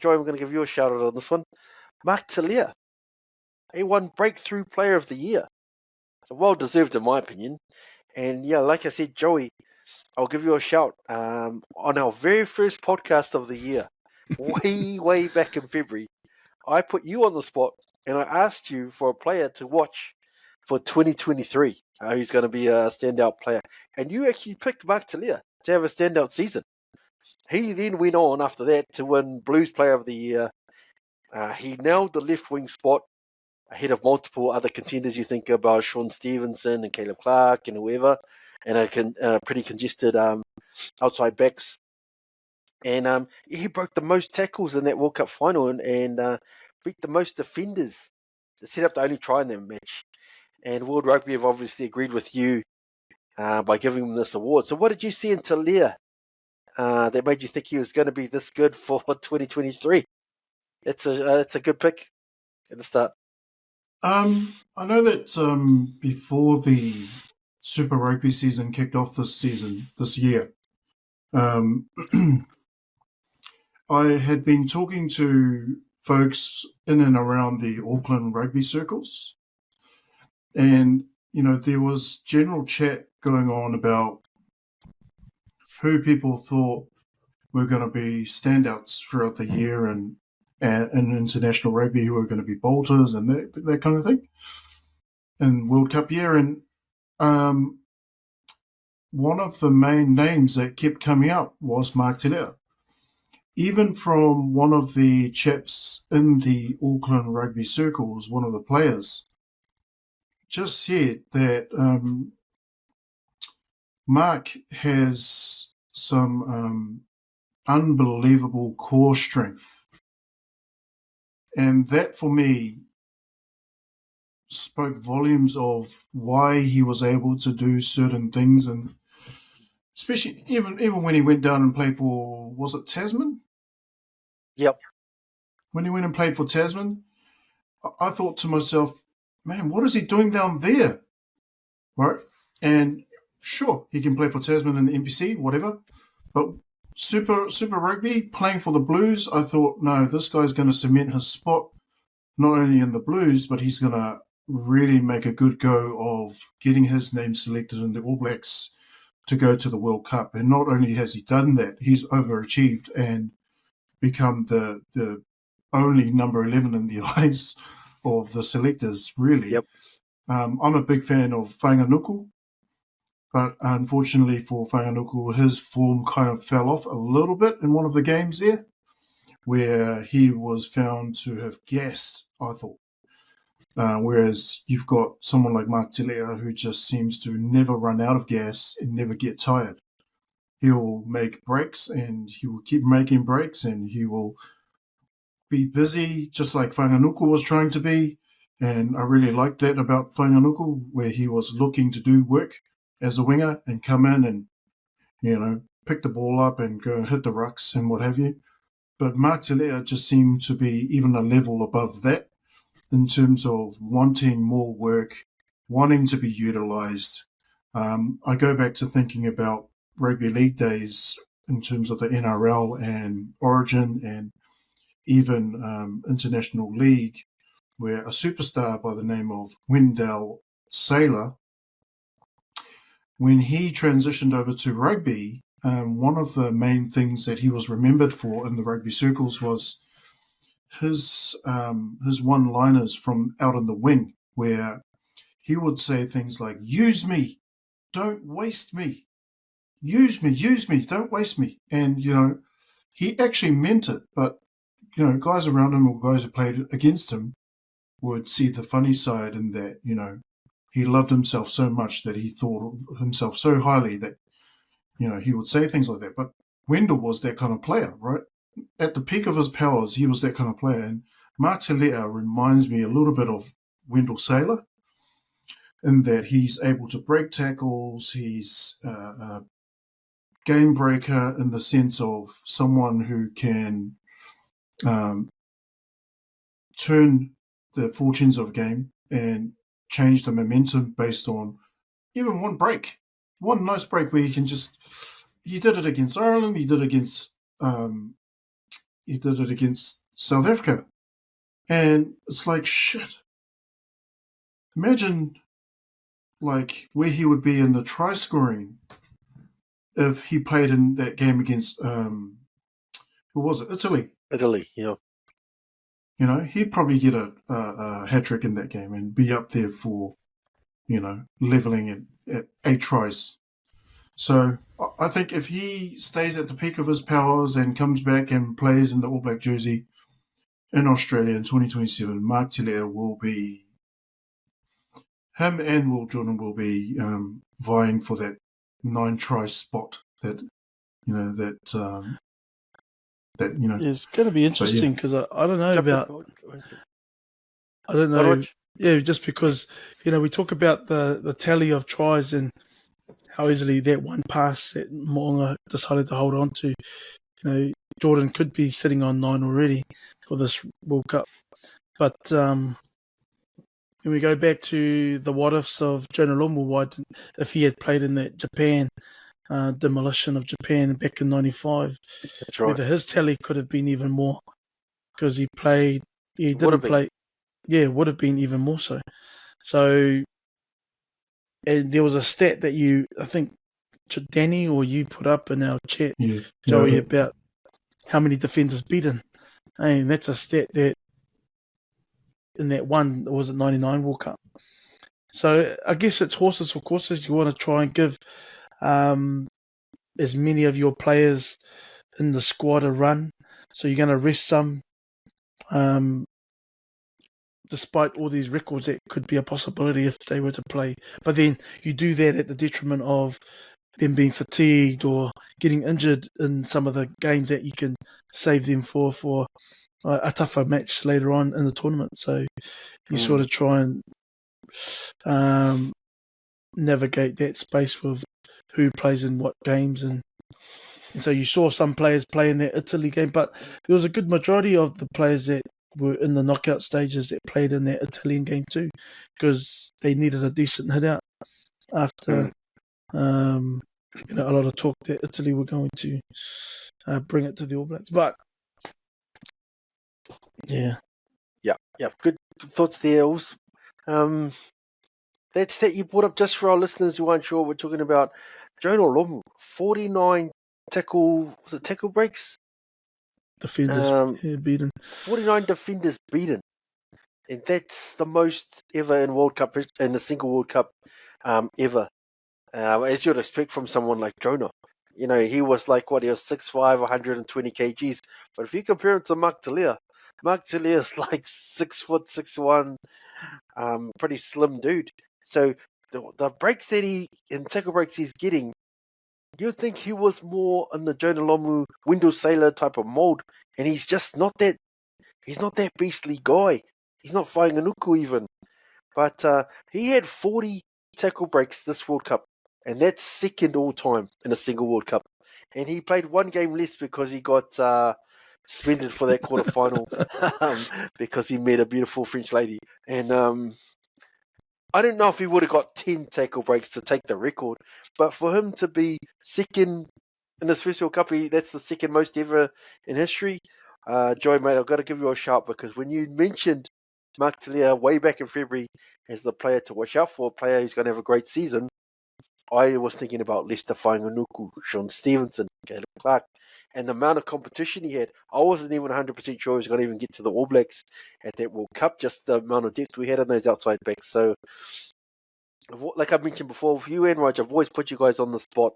Joy, I'm going to give you a shout out on this one. Mark Telea. He won Breakthrough Player of the Year. So well deserved in my opinion. And yeah, like I said, Joey, I'll give you a shout. On our very first podcast of the year, way back in February, I put you on the spot and I asked you for a player to watch for 2023 who's going to be a standout player. And you actually picked Mark Telea to have a standout season. He then went on after that to win Blues Player of the Year. He nailed the left wing spot ahead of multiple other contenders. You think about Sean Stevenson and Caleb Clark and whoever, and a pretty congested outside backs. And he broke the most tackles in that World Cup final and beat the most defenders to set up the only try in that match. And World Rugby have obviously agreed with you by giving him this award. So what did you see in Telea that made you think he was going to be this good for 2023? It's a good pick at the start. I know that before the Super Rugby season kicked off this year, I had been talking to folks in and around the Auckland rugby circles, and there was general chat going on about who people thought were going to be standouts throughout the year and international rugby, who were going to be bolters and that kind of thing in World Cup year. And one of the main names that kept coming up was Mark Telea. Even from one of the chaps in the Auckland rugby circles, one of the players, just said that Mark has some unbelievable core strength. And that, for me, spoke volumes of why he was able to do certain things, and especially even when he went down and played for, was it Tasman? Yep. When he went and played for Tasman, I thought to myself, man, what is he doing down there? Right? And sure, he can play for Tasman in the NPC, whatever, but Super Rugby, playing for the Blues, I thought, no, this guy's going to cement his spot, not only in the Blues, but he's going to really make a good go of getting his name selected in the All Blacks to go to the World Cup. And not only has he done that, he's overachieved and become the only number 11 in the eyes of the selectors, really. Yep. I'm a big fan of Whanganuku, but unfortunately for Whanganuku, his form kind of fell off a little bit in one of the games there, where he was found to have gassed, I thought. Whereas you've got someone like Mark Telea who just seems to never run out of gas and never get tired. He'll make breaks and he will keep making breaks and he will be busy just like Whanganuku was trying to be. And I really liked that about Whanganuku, where he was looking to do work as a winger and come in and, pick the ball up and go and hit the rucks and what have you. But Mark Telea just seemed to be even a level above that in terms of wanting more work, wanting to be utilised. I go back to thinking about rugby league days in terms of the NRL and Origin and even International League, where a superstar by the name of Wendell Sailor, when he transitioned over to rugby, one of the main things that he was remembered for in the rugby circles was his one-liners from out in the wing, where he would say things like, use me, don't waste me. Use me, don't waste me. And, he actually meant it, but, guys around him or guys who played against him would see the funny side in that, he loved himself so much that he thought of himself so highly that, he would say things like that. But Wendell was that kind of player, right? At the peak of his powers, he was that kind of player. And Mark Telea reminds me a little bit of Wendell Sailor in that he's able to break tackles. He's a game breaker in the sense of someone who can turn the fortunes of a game and change the momentum based on even one break. One nice break where he did it against Ireland, he did it against he did it against South Africa. And it's like, shit. Imagine, like, where he would be in the try scoring if he played in that game against, who was it? Italy. Italy, yeah. You know, he'd probably get a hat-trick in that game and be up there for, you know, levelling at 8 tries. So I think if he stays at the peak of his powers and comes back and plays in the All Black jersey in Australia in 2027, Mark Telea will be, him and Will Jordan will be vying for that 9-try spot that, you know, It's going to be interesting because I don't know about. I don't know. Yeah, just because, you know, we talk about the tally of tries and how easily that one pass that Mo'unga decided to hold on to. You know, Jordan could be sitting on 9 already for this World Cup. But when we go back to the what-ifs of Jonah Lomu, if he had played in that Japan demolition of Japan back in 95, that's right. whether his tally could have been even more because he played. He didn't play. Yeah, would have been even more so. So, and there was a stat that I think, Danny or you put up in our chat, Joey, about how many defenders beaten. And that's a stat that in that one, was it 99 World Cup? So I guess it's horses for courses. You want to try and give as many of your players in the squad a run. So you're going to rest some. Despite all these records, that could be a possibility if they were to play. But then you do that at the detriment of them being fatigued or getting injured in some of the games that you can save them for a tougher match later on in the tournament. So you sort of try and navigate that space with who plays in what games. And so you saw some players play in that Italy game, but there was a good majority of the players that were in the knockout stages that played in that Italian game too, because they needed a decent hit out after you know, a lot of talk that Italy were going to bring it to the All Blacks. But yeah, good thoughts there. Also, that stat you brought up, just for our listeners who aren't sure, we're talking about Jonah Lomu, 49 tackle breaks. Defenders beaten. 49 defenders beaten. And that's the most ever in World Cup, in a single World Cup ever. As you'd expect from someone like Jonah. You know, he was like, he was 6'5", 120 kgs. But if you compare him to Mark Telea is like 6 foot, 6'1", pretty slim dude. So the breaks in tackle breaks he's getting, you'd think he was more in the Jonah Lomu window sailor type of mold, and he's just not that. He's not that beastly guy. He's not Whainganuku even. But he had 40 tackle breaks this World Cup, and that's second all time in a single World Cup. And he played one game less because he got suspended for that quarterfinal because he met a beautiful French lady. And I don't know if he would have got 10 tackle breaks to take the record, but for him to be second in this first World Cup, that's the second most ever in history. Joey, mate, I've got to give you a shout because when you mentioned Mark Telea way back in February as the player to watch out for, a player who's going to have a great season, I was thinking about Lester Whainganuku, Sean Stevenson, Caleb Clark, and the amount of competition he had. I wasn't even 100% sure he was going to even get to the All Blacks at that World Cup, just the amount of depth we had on those outside backs. So, like I mentioned before, for you and Raj, I've always put you guys on the spot,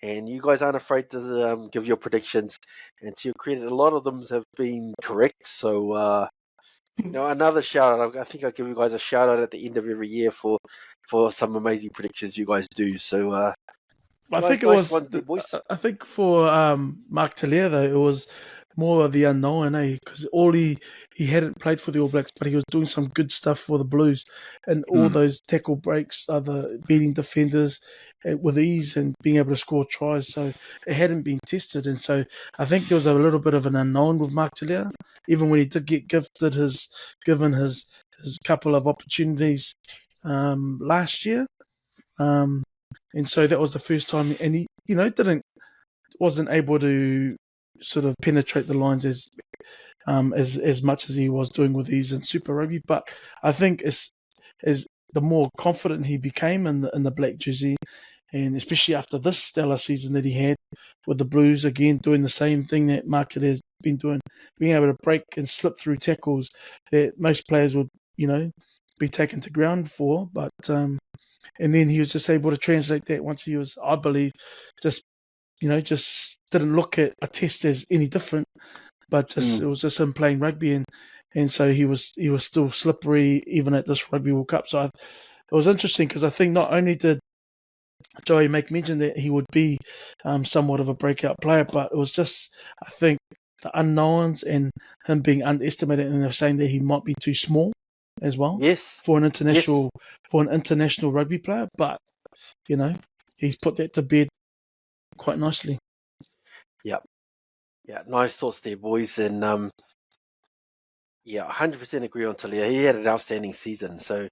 and you guys aren't afraid to give your predictions. And to your credit, a lot of them have been correct. So, another shout out. I think I'll give you guys a shout out at the end of every year for some amazing predictions you guys do. So, I think I think for Mark Telea though, it was more of the unknown, because he hadn't played for the All Blacks, but he was doing some good stuff for the Blues, and all those tackle breaks, the beating defenders with ease and being able to score tries. So it hadn't been tested, and so I think there was a little bit of an unknown with Mark Telea, even when he did get given his couple of opportunities last year. And so that was the first time, and he, wasn't able to sort of penetrate the lines as much as he was doing with these in Super Rugby. But I think as the more confident he became in the black jersey, and especially after this stellar season that he had with the Blues, again doing the same thing that Mark Telea has been doing, being able to break and slip through tackles that most players would, be taken to ground for. But and then he was just able to translate that once he was, I believe, just didn't look at a test as any different, but it was just him playing rugby, and so he was still slippery even at this Rugby World Cup. So it was interesting because I think not only did Joey make mention that he would be somewhat of a breakout player, but it was just, I think, the unknowns and him being underestimated, and they're saying that he might be too small as well for an international rugby player. But he's put that to bed quite nicely. Yeah, nice thoughts there, boys, and 100% agree on Telea. He had an outstanding season, so